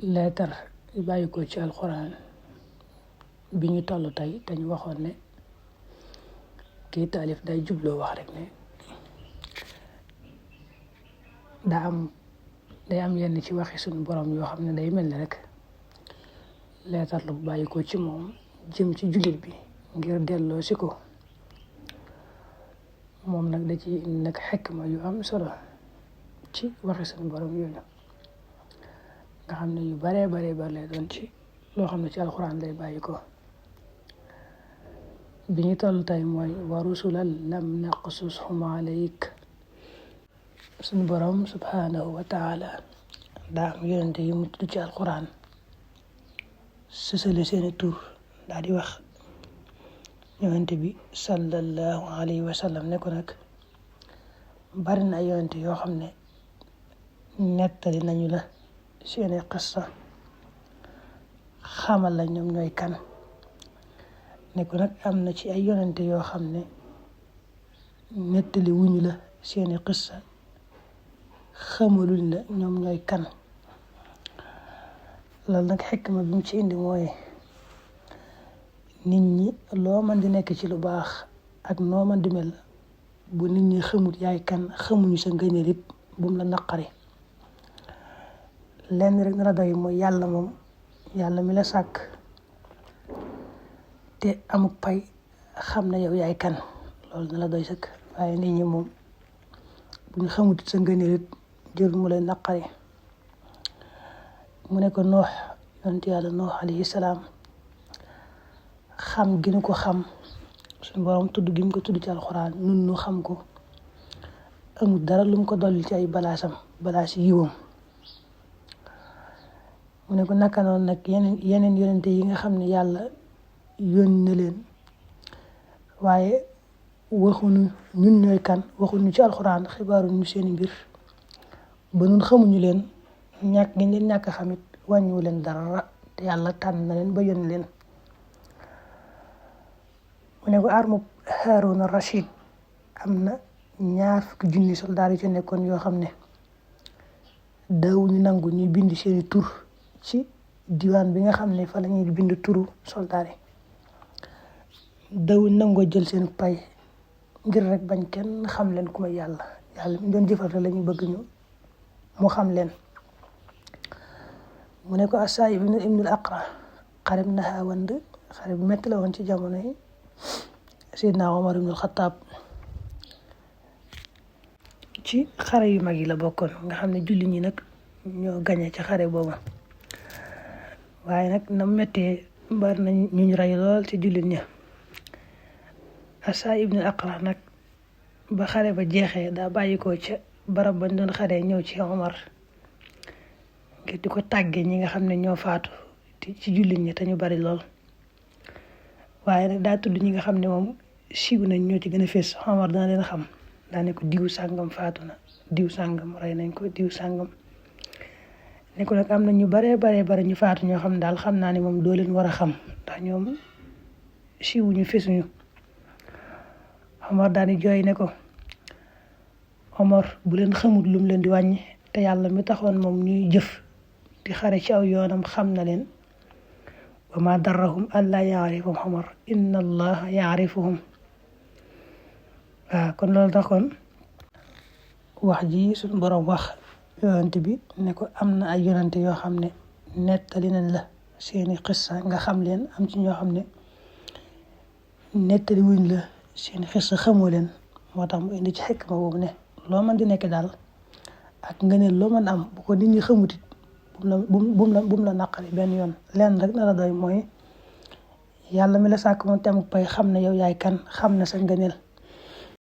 leetar yu bàyyi ko ci alxuraan bi ñu toll tey dañu waxoon ne kii taalif day jubloo wax rek ne day am yenn ci waxi suñu borom yoo xam ne day mel ni rek leetar lu bàyyi ko ci moom jëm ci jullit bi ngir delloo si ko moom nag da ci nag xikma yu am solo ci waxi suñu borom yooyu nga xam ne yu baree bare lay doon ci loo xam ne ci alxuraan lay bàyyi ko bi ñu toll tey mooy wa rusulan lam naqsushum alayk suñu borom subhanahu wa taala daa am yonente yi mu tudd ci alxuraan sësale seeni tur daal di wax yonente bi sallallahu alayhi wa sallam ne ko nag bari na ay yonente yoo xam ne nettali nañu la seeni xissa xamal la ñoom ñooy kan ne ko nag am na ci ay yonente yoo xam ne nettali wuñu la seeni xissa xamaluñ la ñoom ñooy kan loolu nag xikma bi mu ci indi mooy nit ñi loo man di nekk ci lu baax ak noo man di mel bu nit ñi xamut yaay kan xamuñu sa ngëneel it bu mu la naqari lenn rek na la doy mooy yàlla moom yàlla mi la sàkk te amuk pay xam na yow yaay kan loolu na la doy sëkk waaye nit ñi moom bu ñu xamut sa ngëneel it jël mu lay naqari mu ne ko noox yonent yàlla noox alayhi salaam xam gi nu ko xam suñu borom tudd gi mu ko tudd ci alxuraan nun nu xam ko amul dara lu mu ko dolli ci ay balaas yiwam mu ne ko naka noonu nag yeneen yonente yi nga xam ne yàlla yónni na leen waaye waxuñu ñun ñooy kan waxuñu ci alxuraan xibaaruñu seeni mbir ba nun xamuñu leen ñàkk gi leen ñàkk xamit wàññiwu leen dara te yàlla tànn na leen ba yónni leen mu ne ko armub Haaruna Rashid am na 20,000 soldaar yu ci nekkoon yoo xam ne daawuñu nangu ñuy bind seeni tur ci diwaan bi nga xam ne fa la ñuy bind turu soldaar yi daawuñu nangoo jël seen pay ngir rek bañ kenn xam leen ku may yàlla mi doon jëfal rek la ñu bëgg ñu mu xam leen mu ne ko Asaayib ibnul Aqra xareb Nahaawand xare bu metti la woon ci jamono yi Seydina Omar ibnul Xataab ci xare yu mag yi la bokkoon nga xam ne julli ñi nag ñoo gañe ci xare boobu waaye nag na mettee bari na ñu rey lool ci jullit ña Asaayib ibnul Aqra nag ba xare ba jeexee daa bàyyi ko ca barab bañ doon xare ñëw ci Omar ngir di ko tàggee ñi nga xam ne ñoo faatu ci jullit ñi te ñu bari lool waaye nag daa tudd ñi nga xam ne moom siiw nañ ñoo ci gën a fees Omar dana leen xam daa ne ko diw sàngam faatu na diw sàngam rey nañ ko diw sàngam ne ko nag am na ñu bare ñu faatu ñoo xam ne daal xam naa ne moom doo leen war a xam ndax ñoom siiwuñu fesuñu Omar daal di jooy ne ko Omar bu leen xamut lum leen di wàññi te yàlla mi taxoon moom ñuy jëf di xare ci aw yoonam xam na leen wa ma darrahum allaa yaarifahum Omar inna allaha yaarifuhum waaw kon loolu taxoon wax ji suñu borom wax yonente bi ne ko am na ay yonente yoo xam ne nettali nañ la seeni xissa nga xam leen am ci ñoo xam ne nettali wuñ la seeni xissa xamoo leen moo tax mu indi ci xikma boobu ne loo mën di nekk daal ak nga ne loo mën am bu ko nit ñi xamutit bu mu la naqari benn yoon lenn rek na la doy mooy yàlla mi la sàkk moom tamit pay xam na yow yaay kan xam na sa ngëneel